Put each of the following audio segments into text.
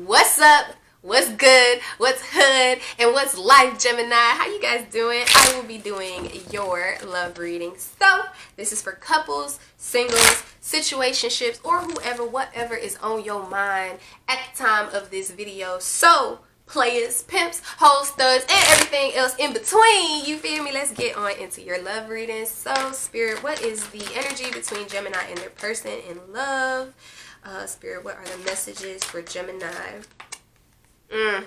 What's up? What's good? What's hood? And what's life, Gemini? How you guys doing? I will be doing your love reading. So, this is for couples, singles, situationships, or whoever, whatever is on your mind at the time of this video. So, players, pimps, hoes, studs, and everything else in between. You feel me? Let's get on into your love reading. So, Spirit, what is the energy between Gemini and their person in love? Spirit, what are the messages for Gemini? So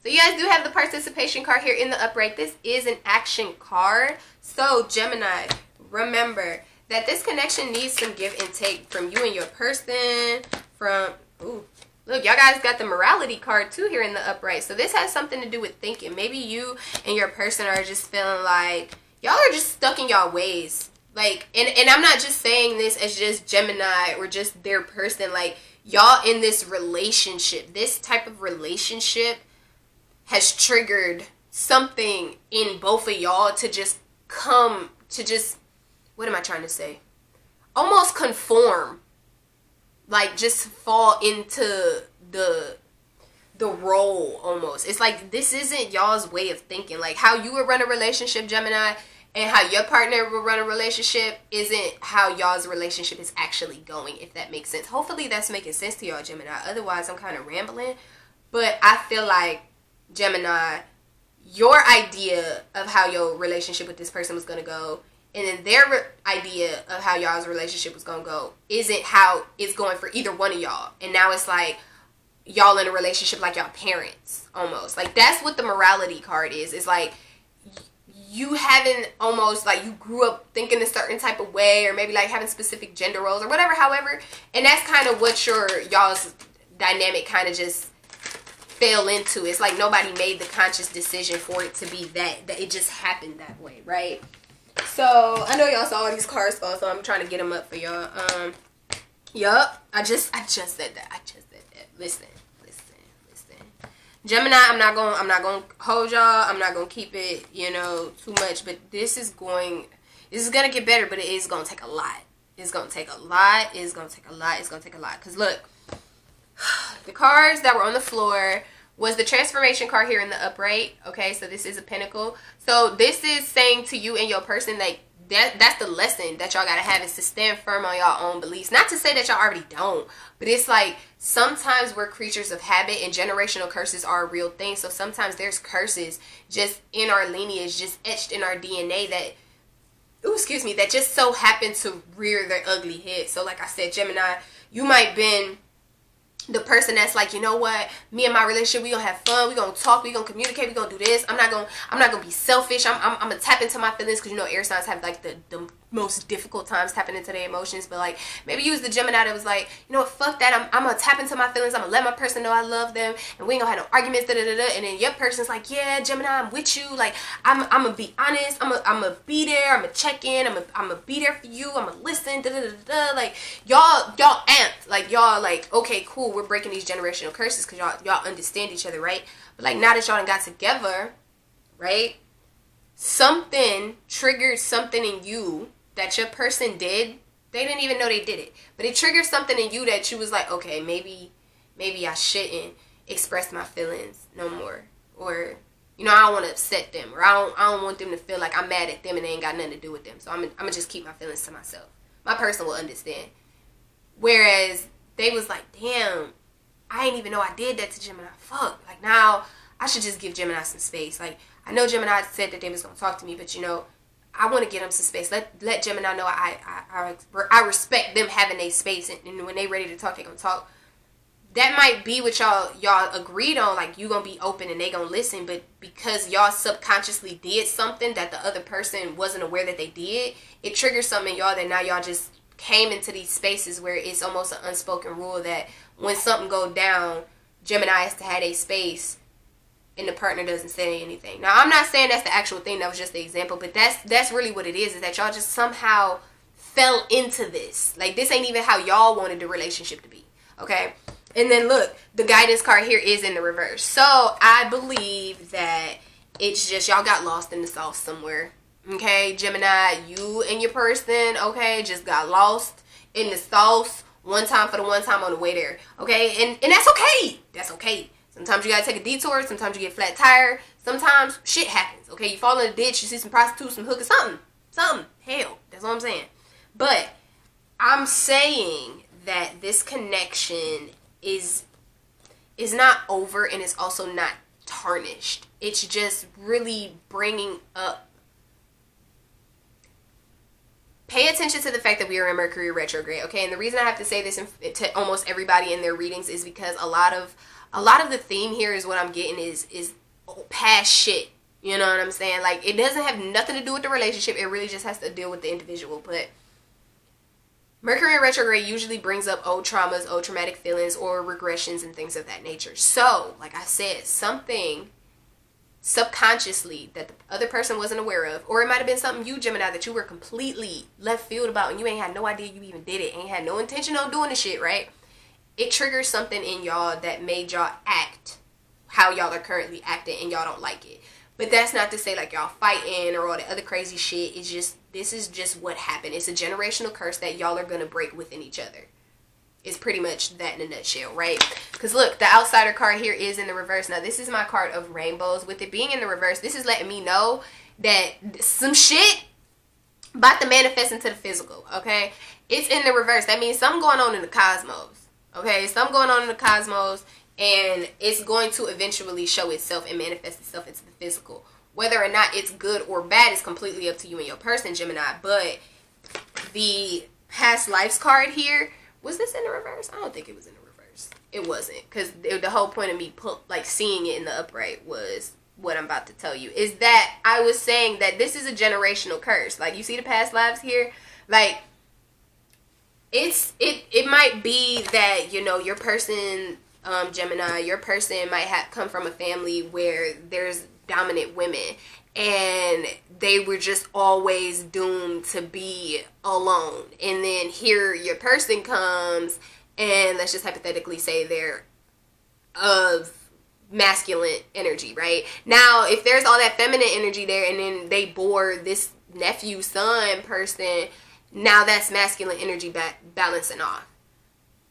you guys do have the participation card here in the upright. This is an action card. So Gemini, remember that this connection needs some give and take from you and your person. Look, y'all guys got the morality card too here in the upright. So this has something to do with thinking. Maybe you and your person are just feeling like y'all are just stuck in y'all ways. Like, and I'm not just saying this as just Gemini or just their person. Like, y'all in this relationship, this type of relationship has triggered something in both of y'all to just come to just, what am I trying to say? Almost conform. Like, just fall into the role almost. It's like, this isn't y'all's way of thinking. Like, how you would run a relationship, Gemini, and how your partner will run a relationship isn't how y'all's relationship is actually going, if that makes sense. Hopefully that's making sense to y'all, Gemini. Otherwise, I'm kind of rambling. But I feel like, Gemini, your idea of how your relationship with this person was going to go, and then their idea of how y'all's relationship was going to go, isn't how it's going for either one of y'all. And now it's like, y'all in a relationship like y'all parents, almost. Like, that's what the morality card is. It's like, you haven't almost, like, you grew up thinking a certain type of way, or maybe like having specific gender roles or whatever, however, and that's kind of what y'all's dynamic kind of just fell into. It's like nobody made the conscious decision for it to be that it just happened that way, right? So I know y'all saw all these cards fall, so I'm trying to get them up for y'all. Yup, I just said that. Listen. Gemini, I'm not gonna hold y'all. I'm not gonna keep it, too much. But this is gonna get better, but it is gonna take a lot. It's gonna take a lot. Cause look, the cards that were on the floor was the transformation card here in the upright. Okay, so this is a pentacle. So this is saying to you and your person, like, that's the lesson that y'all gotta have, is to stand firm on y'all own beliefs. Not to say that y'all already don't, but it's like, sometimes we're creatures of habit, and generational curses are a real thing. So sometimes there's curses just in our lineage, just etched in our DNA that just so happen to rear their ugly head. So like I said, Gemini, you might been the person that's like, you know what, me and my relationship, we gonna have fun, we gonna talk, we gonna communicate, we gonna do this. I'm not gonna be selfish. I'm gonna tap into my feelings, because air signs have like the most difficult times tapping into their emotions. But like, maybe you was the Gemini that was like, you know what, fuck that, I'm gonna tap into my feelings, I'm gonna let my person know I love them, and we ain't gonna have no arguments, and then your person's like, yeah, Gemini, I'm with you, like, I'm gonna be honest, I'm gonna be there, I'm gonna check in, I'm gonna be there for you, I'm gonna listen, like, y'all amped, like, y'all like, okay, cool, we're breaking these generational curses because y'all understand each other, right? But like, now that y'all done got together, right, something triggered something in you that your person did. They didn't even know they did it, but it triggered something in you that you was like, okay, maybe I shouldn't express my feelings no more, or I don't want to upset them, or I don't want them to feel like I'm mad at them and they ain't got nothing to do with them, so I'm gonna just keep my feelings to myself. My person will understand. Whereas they was like, damn, I ain't even know I did that to Gemini. Fuck. Like, now I should just give Gemini some space. Like, I know Gemini said that they was gonna talk to me, but I want to get them some space. Let Gemini know I respect them having their space, and when they ready to talk, they gonna talk. That might be what y'all agreed on. Like, you gonna be open and they gonna listen, but because y'all subconsciously did something that the other person wasn't aware that they did, it triggers something in y'all that now y'all just came into these spaces where it's almost an unspoken rule that when something go down, Gemini has to have a space and the partner doesn't say anything. Now, I'm not saying that's the actual thing, that was just the example, but that's really what it is that y'all just somehow fell into this. Like, this ain't even how y'all wanted the relationship to be, okay? And then look, the guidance card here is in the reverse. So I believe that it's just y'all got lost in the sauce somewhere. Okay, Gemini, you and your person, okay, just got lost in the sauce one time for the one time on the way there. Okay, and that's okay. Sometimes you gotta take a detour. Sometimes you get flat tire. Sometimes shit happens. Okay, you fall in a ditch. You see some prostitutes, some hookers, something. Hell, that's what I'm saying. But I'm saying that this connection is not over, and it's also not tarnished. It's just really bringing up. Pay attention to the fact that we are in Mercury retrograde, okay? And the reason I have to say this to almost everybody in their readings is because a lot of the theme here is what I'm getting is past shit. You know what I'm saying? Like, it doesn't have nothing to do with the relationship. It really just has to deal with the individual. But Mercury in retrograde usually brings up old traumas, old traumatic feelings, or regressions and things of that nature. So, like I said, something subconsciously that the other person wasn't aware of, or it might have been something you, Gemini, that you were completely left field about, and you ain't had no idea you even did it, ain't had no intention on doing the shit, right? It triggers something in y'all that made y'all act how y'all are currently acting, and y'all don't like it. But that's not to say like y'all fighting or all the other crazy shit. It's just, this is just what happened. It's a generational curse that y'all are gonna break within each other. It's pretty much that in a nutshell, right? Because look, the outsider card here is in the reverse. Now, this is my card of rainbows. With it being in the reverse, this is letting me know that some shit about to manifest into the physical, okay? It's in the reverse. That means something going on in the cosmos, okay? Something going on in the cosmos, and it's going to eventually show itself and manifest itself into the physical. Whether or not it's good or bad is completely up to you and your person, Gemini. But the past lives card here, was this in the reverse? I don't think it was in the reverse. It wasn't, because the whole point of me seeing it in the upright was what I'm about to tell you. Is that I was saying that this is a generational curse. Like, you see the past lives here? Like, it might be that, you know, your person, Gemini, your person might have come from a family where there's dominant women, and they were just always doomed to be alone. And then here your person comes, and let's just hypothetically say they're of masculine energy, right? Now, if there's all that feminine energy there, and then they bore this nephew, son person, now that's masculine energy balancing off.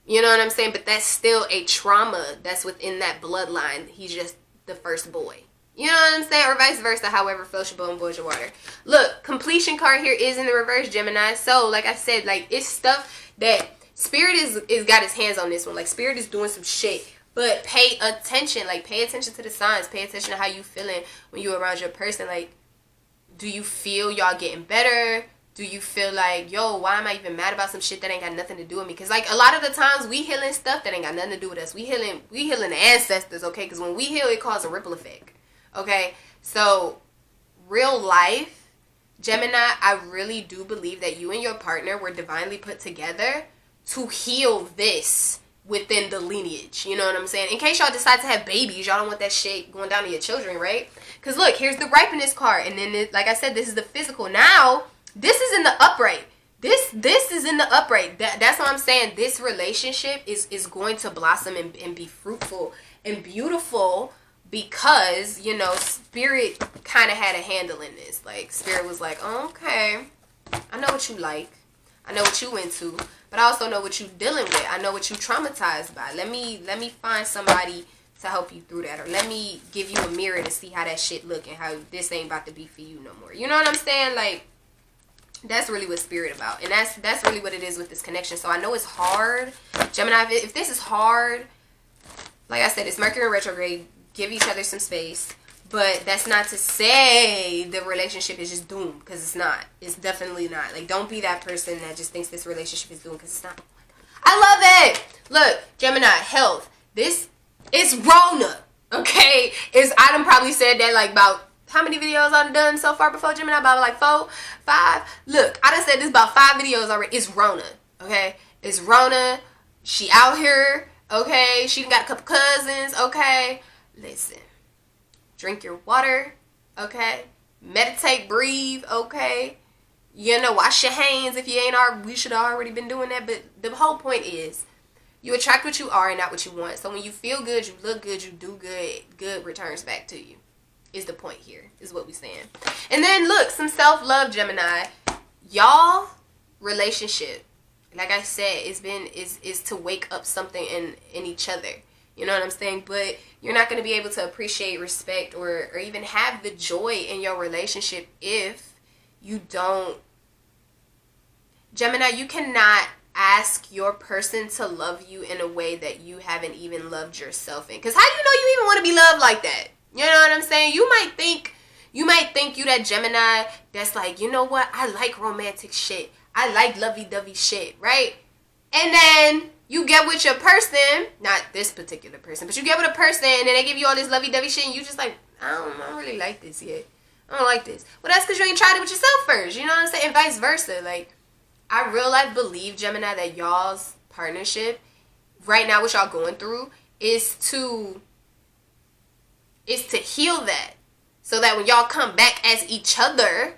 You know what I'm saying? But that's still a trauma that's within that bloodline. He's just the first boy. You know what I'm saying? Or vice versa, however floats your boat and boils your water. Look, completion card here is in the reverse, Gemini. So, like I said, like, it's stuff that Spirit is got his hands on this one. Like, Spirit is doing some shit. But pay attention. Like, pay attention to the signs. Pay attention to how you feeling when you around your person. Like, do you feel y'all getting better? Do you feel like, yo, why am I even mad about some shit that ain't got nothing to do with me? Because, like, a lot of the times we healing stuff that ain't got nothing to do with us. We healing the ancestors, okay? Because when we heal, it causes a ripple effect, okay? So, real life, Gemini, I really do believe that you and your partner were divinely put together to heal this within the lineage. You know what I'm saying? In case y'all decide to have babies, y'all don't want that shit going down to your children, right? Because, look, here's the ripeness card. And then, like I said, this is the physical. Now, this is in the upright. This is in the upright. That's what I'm saying. This relationship is going to blossom and be fruitful and beautiful because, you know, Spirit kind of had a handle in this. Like, Spirit was like, oh, okay, I know what you like. I know what you into. But I also know what you dealing with. I know what you traumatized by. Let me find somebody to help you through that. Or let me give you a mirror to see how that shit look and how this ain't about to be for you no more. You know what I'm saying? Like, that's really what Spirit about. And that's really what it is with this connection. So I know it's hard. Gemini, if this is hard, like I said, it's Mercury in retrograde. Give each other some space. But that's not to say the relationship is just doomed. Because it's not. It's definitely not. Like, don't be that person that just thinks this relationship is doomed. Because it's not. I love it. Look, Gemini, health. This is Rona. Okay? I done probably said that like about how many videos I've done so far before Gemini? About like 4, 5. Look, I done said this about 5 videos already. It's Rona, okay? It's Rona. She out here, okay? She got a couple cousins, okay? Listen, drink your water, okay? Meditate, breathe, okay? You know, wash your hands if you ain't already. We should have already been doing that. But the whole point is, you attract what you are and not what you want. So when you feel good, you look good, you do good, good returns back to you. Is the point here, is what we're saying. And then look, some self-love, Gemini. Y'all relationship, like I said, is to wake up something in each other. You know what I'm saying? But you're not going to be able to appreciate, respect, or even have the joy in your relationship if you don't. Gemini, you cannot ask your person to love you in a way that you haven't even loved yourself in. Because how do you know you even want to be loved like that? You know what I'm saying? You might think you that Gemini that's like, you know what? I like romantic shit. I like lovey-dovey shit, right? And then you get with your person, not this particular person, but you get with a person and they give you all this lovey-dovey shit and you just like, I don't really like this yet. I don't like this. Well, that's because you ain't tried it with yourself first. You know what I'm saying? And vice versa. Like, I real life believe, Gemini, that y'all's partnership right now, what y'all going through, is to heal that. So that when y'all come back as each other,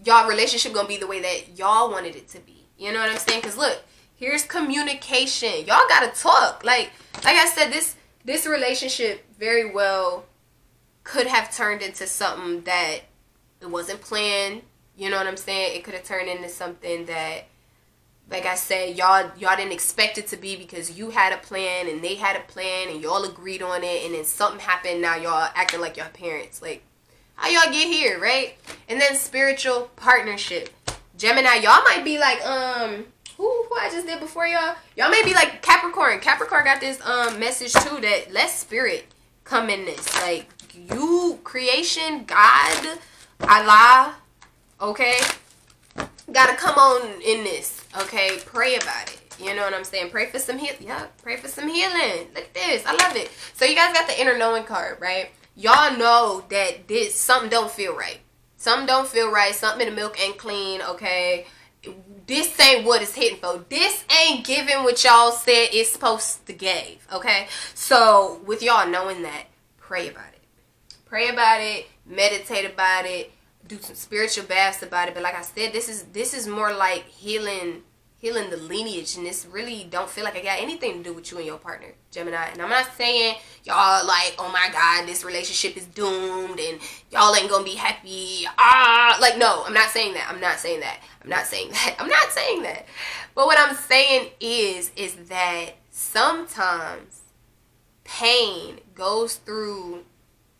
y'all relationship gonna be the way that y'all wanted it to be. You know what I'm saying? Because look, here's communication. Y'all gotta talk. Like I said, this relationship very well could have turned into something that it wasn't planned. You know what I'm saying? It could have turned into something that, like I said, y'all didn't expect it to be because you had a plan and they had a plan and y'all agreed on it, and then something happened. Now y'all acting like your parents. Like, how y'all get here, right? And then spiritual partnership. Gemini, y'all might be like, who I just did before y'all? Y'all may be like Capricorn. Capricorn got this message too that let spirit come in this. Like, you, creation, God, Allah, okay? Gotta come on in this, okay? Pray about it. You know what I'm saying? Pray for some healing. Yeah, pray for some healing. Look at this. I love it. So you guys got the inner knowing card, right? Y'all know that this something don't feel right. Something don't feel right. Something in the milk ain't clean, okay? This ain't what it's hitting for. This ain't giving what y'all said it's supposed to give, okay? So with y'all knowing that, pray about it. Pray about it. Meditate about it. Do some spiritual baths about it. But like I said, this is more like healing the lineage, and this really don't feel like it got anything to do with you and your partner, Gemini. And I'm not saying y'all like, oh my God, this relationship is doomed and y'all ain't gonna be happy. Like, no, I'm not saying that. I'm not saying that. But what I'm saying is that sometimes pain goes through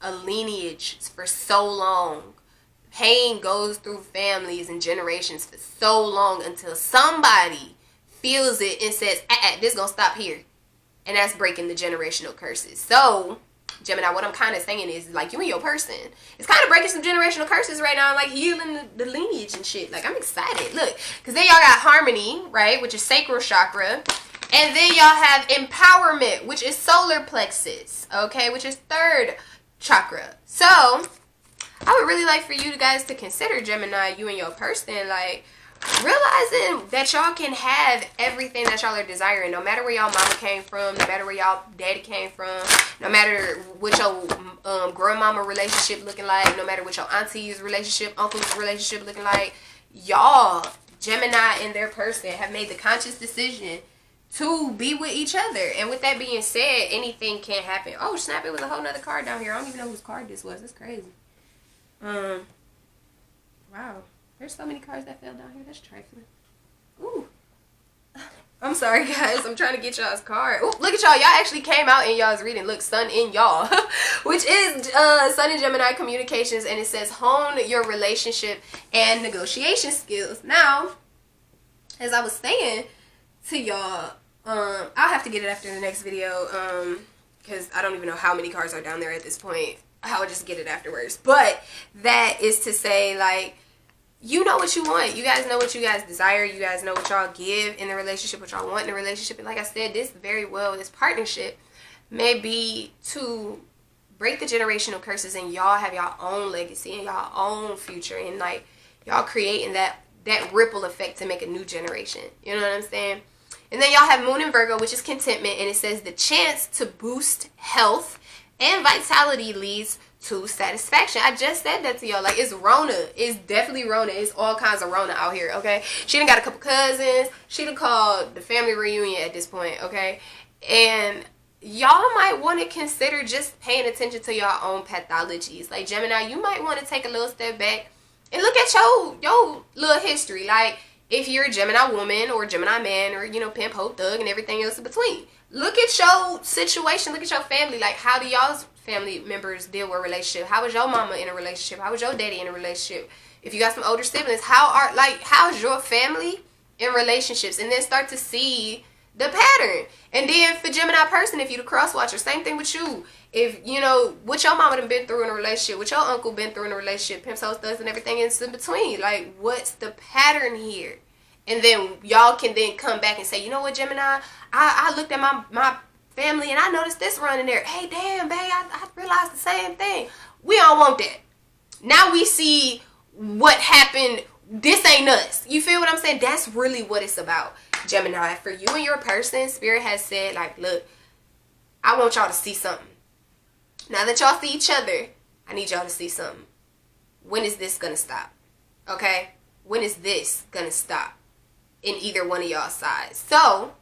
a lineage for so long. Pain goes through families and generations for so long until somebody feels it and says, this gonna stop here. And that's breaking the generational curses. So, Gemini, what I'm kind of saying is, like, you and your person, it's kind of breaking some generational curses right now, like healing the lineage and shit. Like, I'm excited. Look, because then y'all got harmony, right, which is sacral chakra. And then y'all have empowerment, which is solar plexus, okay, which is third chakra. So I would really like for you guys to consider, Gemini, you and your person, like, realizing that y'all can have everything that y'all are desiring, no matter where y'all mama came from, no matter where y'all daddy came from, no matter what your grandmama relationship looking like, no matter what your auntie's relationship, uncle's relationship looking like. Y'all, Gemini and their person, have made the conscious decision to be with each other. And with that being said, anything can happen. Oh, snap, it was a whole nother card down here. I don't even know whose card this was. That's crazy. Wow. There's so many cards that fell down here. That's trifling. Ooh. I'm sorry, guys. I'm trying to get y'all's card. Ooh, look at y'all. Y'all actually came out in y'all's reading. Look, Sun in y'all. Which is Sun in Gemini communications. And it says hone your relationship and negotiation skills. Now, as I was saying to y'all, I'll have to get it after the next video. Because I don't even know how many cards are down there at this point. I would just get it afterwards. But that is to say, like, you know what you want. You guys know what you guys desire. You guys know what y'all give in the relationship, what y'all want in the relationship. And like I said, this partnership may be to break the generational curses, and y'all have y'all own legacy and y'all own future, and like y'all creating that ripple effect to make a new generation. You know what I'm saying? And then y'all have Moon in Virgo, which is contentment, and it says the chance to boost health and vitality leads to satisfaction. I just said that to y'all. Like, it's Rona. It's definitely Rona. It's all kinds of Rona out here, okay? She done got a couple cousins. She done called the family reunion at this point, okay? And y'all might want to consider just paying attention to your own pathologies. Like, Gemini, you might want to take a little step back and look at your little history. Like, if you're a Gemini woman or Gemini man or, you know, pimp, hoe, thug, and everything else in between. Look at your situation. Look at your family. Like, how do y'all's family members deal with a relationship? How was your mama in a relationship? How was your daddy in a relationship? If you got some older siblings, how's your family in relationships? And then start to see the pattern. And then for Gemini person, if you the cross watcher, same thing with you. If, you know, what your mama done been through in a relationship, what your uncle been through in a relationship, pimps, hoes, thugs, and everything in between. Like, what's the pattern here? And then y'all can then come back and say, you know what, Gemini, I looked at my family and I noticed this running there. Hey, damn, babe, I realized the same thing. We don't want that. Now we see what happened. This ain't us. You feel what I'm saying? That's really what it's about, Gemini. For you and your person, Spirit has said, like, look, I want y'all to see something. Now that y'all see each other, I need y'all to see something. When is this going to stop? Okay? When is this going to stop in either one of y'all sides? So,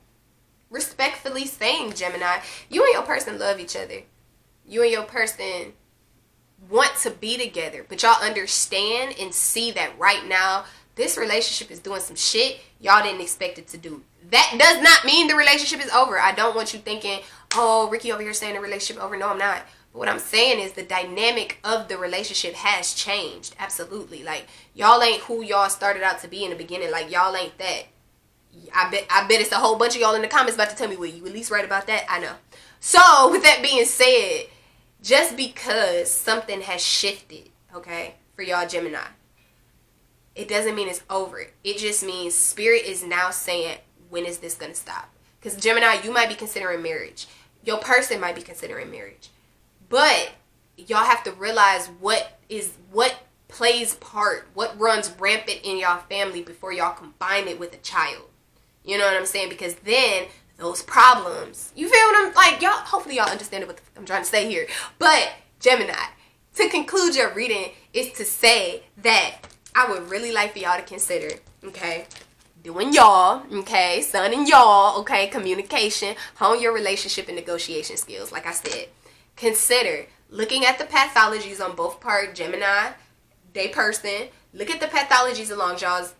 respectfully saying, Gemini, you and your person love each other. You and your person want to be together, but y'all understand and see that right now this relationship is doing some shit y'all didn't expect it to do. That does not mean the relationship is over. I don't want you thinking, oh, Ricky over here saying the relationship over. No, I'm not. But what I'm saying is the dynamic of the relationship has changed. Absolutely. Like, y'all ain't who y'all started out to be in the beginning. Like, y'all ain't that. I bet it's a whole bunch of y'all in the comments about to tell me, well, you at least right about that. I know. So, with that being said, just because something has shifted, okay, for y'all Gemini, it doesn't mean it's over. It just means Spirit is now saying, when is this going to stop? Because Gemini, you might be considering marriage. Your person might be considering marriage. But y'all have to realize what plays part, what runs rampant in y'all family before y'all combine it with a child. You know what I'm saying? Because then those problems, you feel what I'm, like, y'all, hopefully y'all understand what I'm trying to say here. But Gemini, to conclude your reading is to say that I would really like for y'all to consider, okay, doing y'all, okay, son and y'all, okay, communication, hone your relationship and negotiation skills. Like I said, consider looking at the pathologies on both part, Gemini, they person, look at the pathologies along y'all's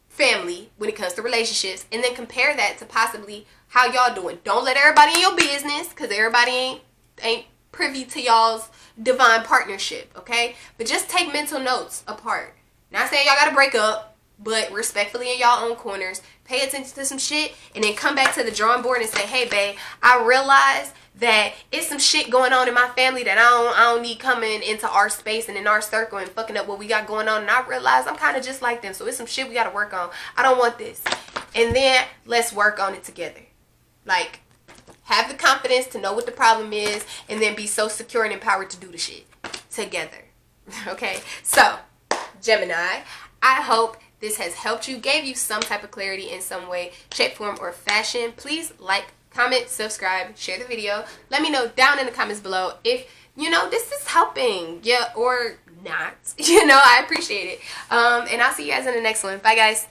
family when it comes to relationships, and then compare that to possibly how y'all doing. Don't let everybody in your business, because everybody ain't privy to y'all's divine partnership, okay? But just take mental notes apart. Not saying y'all gotta break up, but respectfully in y'all own corners, pay attention to some shit, and then come back to the drawing board and say, hey, babe, I realize that it's some shit going on in my family that I don't need coming into our space and in our circle and fucking up what we got going on. And I realize I'm kind of just like them, so it's some shit we got to work on. I don't want this. And then let's work on it together. Like, have the confidence to know what the problem is, and then be so secure and empowered to do the shit together. Okay? So, Gemini, I hope this has helped you, gave you some type of clarity in some way, shape, form, or fashion. Please like, comment, subscribe, share the video. Let me know down in the comments below if, you know, this is helping, yeah, or not. You know, I appreciate it. And I'll see you guys in the next one. Bye, guys.